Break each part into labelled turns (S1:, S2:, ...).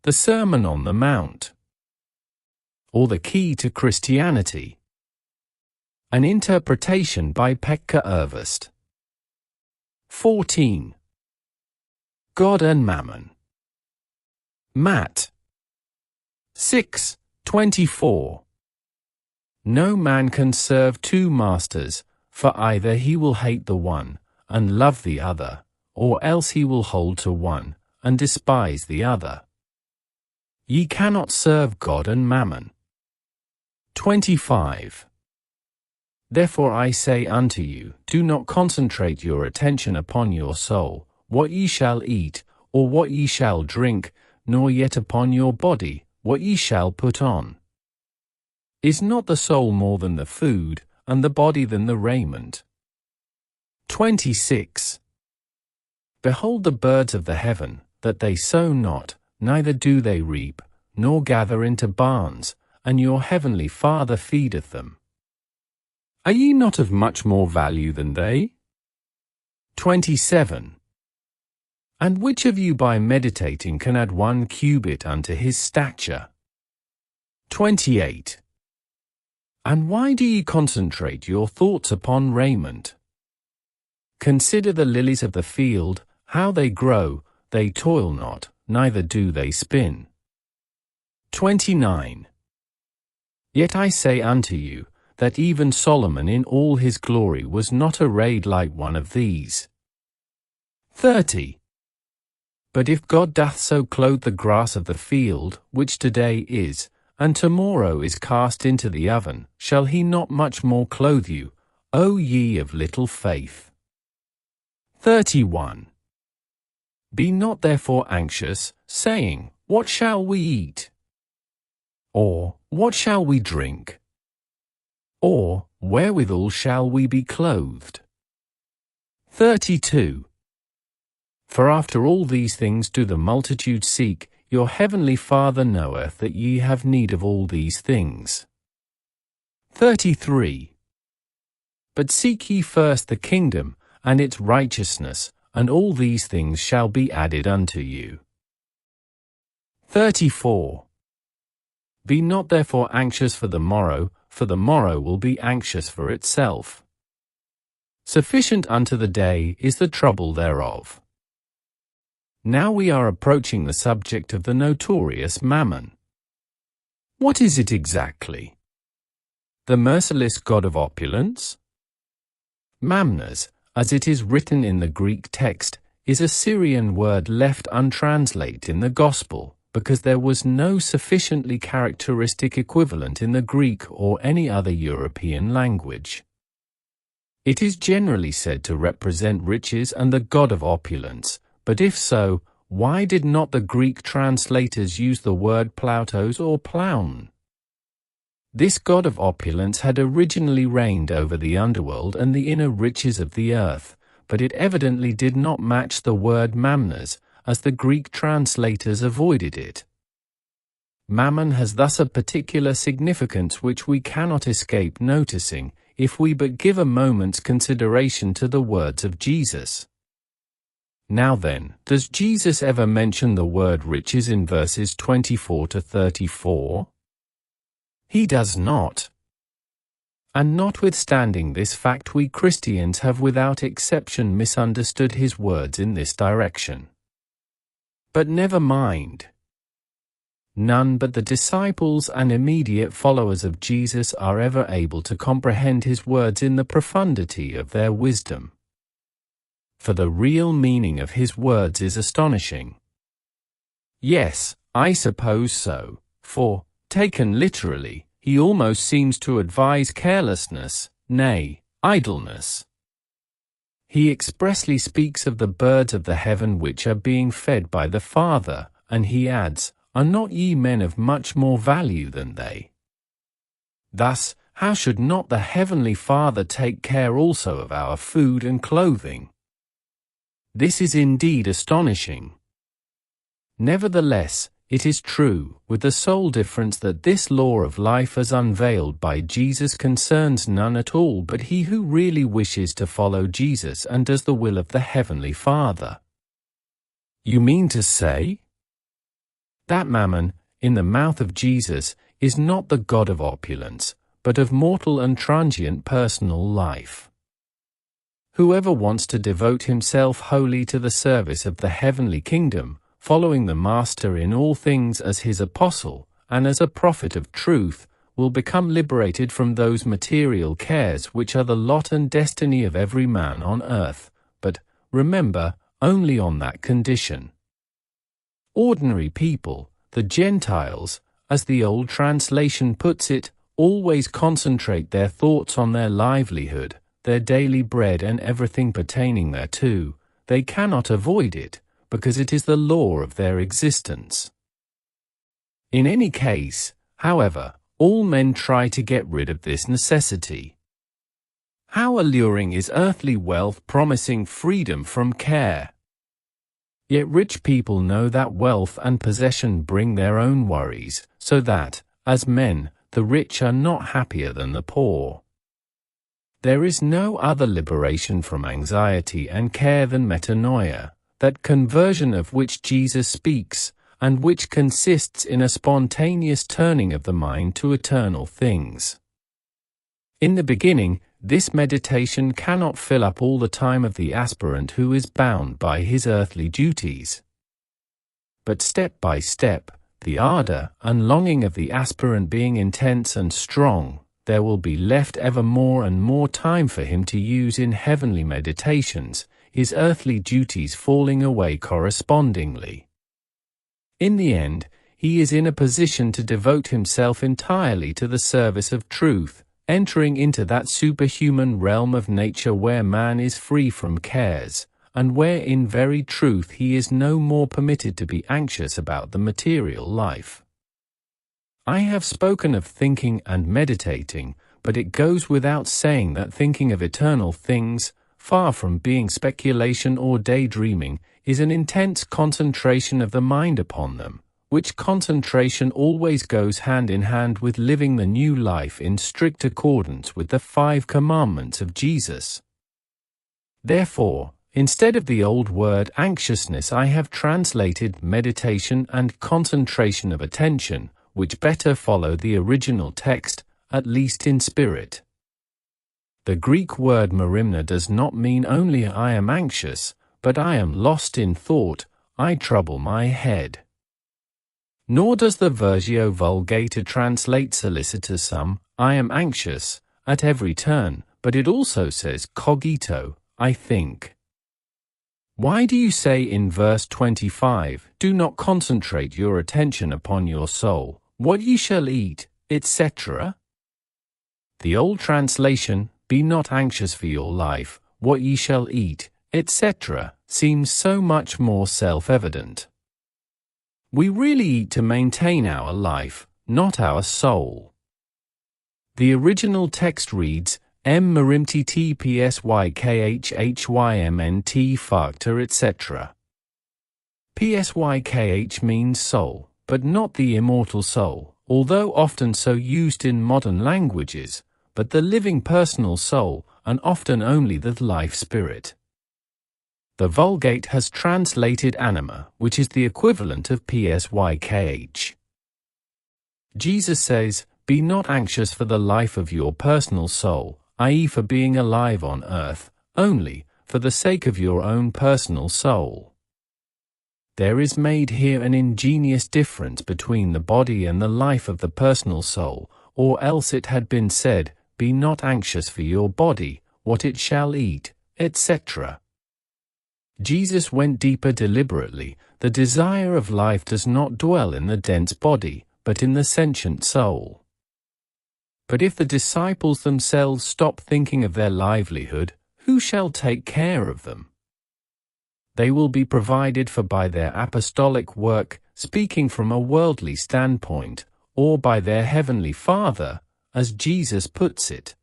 S1: the Sermon on the Mount, or the Key to Christianity. An interpretation by Pekka Ervast. 14. God and Mammon. Matt. 6:24. No man can serve two masters, for either he will hate the one, and love the other, or else he will hold to one, and despise the other. Ye cannot serve God and Mammon. 25. Therefore I say unto you, do not concentrate your attention upon your soul, what ye shall eat, or what ye shall drink, nor yet upon your body, what ye shall put on. Is not the soul more than the food, and the body than the raiment? 26. Behold the birds of the heaven, that they sow not, neither do they reap, nor gather into barns, and your heavenly Father feedeth them. Are ye not of much more value than they? 27. And which of you by meditating can add 1 cubit unto his stature? 28. And why do ye concentrate your thoughts upon raiment? Consider the lilies of the field, how they grow, they toil not, neither do they spin. 29. Yet I say unto you, that even Solomon in all his glory was not arrayed like one of these. 30. But if God doth so clothe the grass of the field, which today is, and tomorrow is cast into the oven, shall he not much more clothe you, O ye of little faith? 31. Be not therefore anxious, saying, What shall we eat? Or, what shall we drink? Or, wherewithal shall we be clothed? 32. For after all these things do the multitude seek, your heavenly Father knoweth that ye have need of all these things. 33. But seek ye first the kingdom, and its righteousness, and all these things shall be added unto you. 34. Be not therefore anxious for the morrow will be anxious for itself. Sufficient unto the day is the trouble thereof. Now we are approaching the subject of the notorious Mammon. What is it exactly? The merciless god of opulence? Mamnos, as it is written in the Greek text, is a Syrian word left untranslated in the Gospel, because there was no sufficiently characteristic equivalent in the Greek or any other European language. It is generally said to represent riches and the god of opulence, but if so, why did not the Greek translators use the word Ploutos or Ploun? This god of opulence had originally reigned over the underworld and the inner riches of the earth, but it evidently did not match the word Mamnos, as the Greek translators avoided it. Mammon has thus a particular significance which we cannot escape noticing, if we but give a moment's consideration to the words of Jesus. Now then, does Jesus ever mention the word riches in verses 24 to 34? He does not. And notwithstanding this fact, we Christians have without exception misunderstood his words in this direction. But never mind. None but the disciples and immediate followers of Jesus are ever able to comprehend his words in the profundity of their wisdom. For the real meaning of his words is astonishing. Yes, I suppose so, for, taken literally, he almost seems to advise carelessness, nay, idleness. He expressly speaks of the birds of the heaven which are being fed by the Father, and he adds, Are not ye men of much more value than they? Thus, how should not the heavenly Father take care also of our food and clothing? This is indeed astonishing. Nevertheless, it is true, with the sole difference that this law of life as unveiled by Jesus concerns none at all but he who really wishes to follow Jesus and does the will of the Heavenly Father. You mean to say? That Mammon, in the mouth of Jesus, is not the God of opulence, but of mortal and transient personal life. Whoever wants to devote himself wholly to the service of the heavenly kingdom, following the Master in all things as his apostle, and as a prophet of truth, will become liberated from those material cares which are the lot and destiny of every man on earth, but, remember, only on that condition. Ordinary people, the Gentiles, as the old translation puts it, always concentrate their thoughts on their livelihood, their daily bread and everything pertaining thereto. They cannot avoid it, because it is the law of their existence. In any case, however, all men try to get rid of this necessity. How alluring is earthly wealth promising freedom from care! Yet rich people know that wealth and possession bring their own worries, so that, as men, the rich are not happier than the poor. There is no other liberation from anxiety and care than metanoia, that conversion of which Jesus speaks, and which consists in a spontaneous turning of the mind to eternal things. In the beginning, this meditation cannot fill up all the time of the aspirant who is bound by his earthly duties. But step by step, the ardor and longing of the aspirant being intense and strong, there will be left ever more and more time for him to use in heavenly meditations, his earthly duties falling away correspondingly. In the end, he is in a position to devote himself entirely to the service of truth, entering into that superhuman realm of nature where man is free from cares, and where in very truth he is no more permitted to be anxious about the material life. I have spoken of thinking and meditating, but it goes without saying that thinking of eternal things, far from being speculation or daydreaming, is an intense concentration of the mind upon them, which concentration always goes hand in hand with living the new life in strict accordance with the 5 commandments of Jesus. Therefore, instead of the old word anxiousness, I have translated meditation and concentration of attention, which better follow the original text, at least in spirit. The Greek word merimna does not mean only I am anxious, but I am lost in thought, I trouble my head. Nor does the Versio Vulgata translate solicitous I am anxious, at every turn, but it also says cogito, I think. Why do you say in verse 25, do not concentrate your attention upon your soul, what ye shall eat, etc.? The old translation, be not anxious for your life, what ye shall eat, etc., seems so much more self-evident. We really eat to maintain our life, not our soul. The original text reads, M merimti t psykhhymnt factor etc. Psykh means soul, but not the immortal soul, although often so used in modern languages, but the living personal soul, and often only the life spirit. The Vulgate has translated anima, which is the equivalent of psykh. Jesus says, be not anxious for the life of your personal soul, i.e. for being alive on earth, only for the sake of your own personal soul. There is made here an ingenious difference between the body and the life of the personal soul, or else it had been said, be not anxious for your body, what it shall eat, etc. Jesus went deeper deliberately. The desire of life does not dwell in the dense body, but in the sentient soul. But if the disciples themselves stop thinking of their livelihood, who shall take care of them? They will be provided for by their apostolic work, speaking from a worldly standpoint, or by their heavenly Father, as Jesus puts it.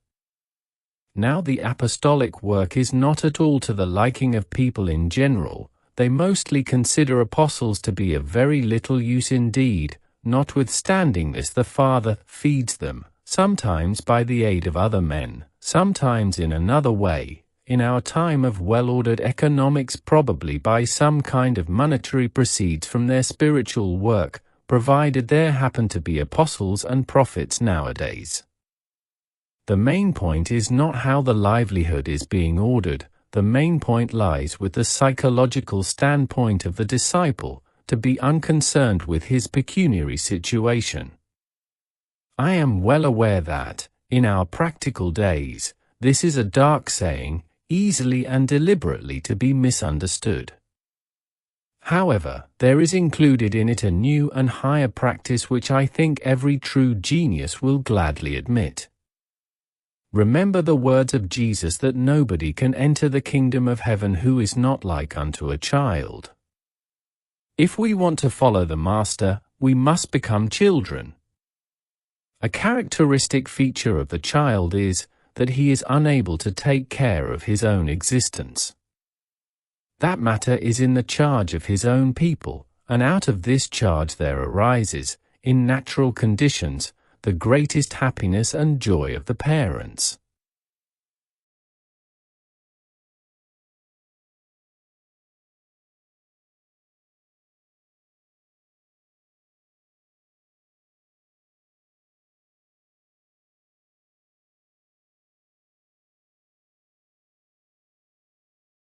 S1: Now the apostolic work is not at all to the liking of people in general. They mostly consider apostles to be of very little use indeed. Notwithstanding this, the Father feeds them, sometimes by the aid of other men, sometimes in another way, in our time of well-ordered economics probably by some kind of monetary proceeds from their spiritual work, provided there happen to be apostles and prophets nowadays. The main point is not how the livelihood is being ordered. The main point lies with the psychological standpoint of the disciple, to be unconcerned with his pecuniary situation. I am well aware that, in our practical days, this is a dark saying, easily and deliberately to be misunderstood. However, there is included in it a new and higher practice which I think every true genius will gladly admit. Remember the words of Jesus that nobody can enter the kingdom of heaven who is not like unto a child. If we want to follow the Master, we must become children. A characteristic feature of the child is that he is unable to take care of his own existence. That matter is in the charge of his own people, and out of this charge there arises, in natural conditions, the greatest happiness and joy of the parents.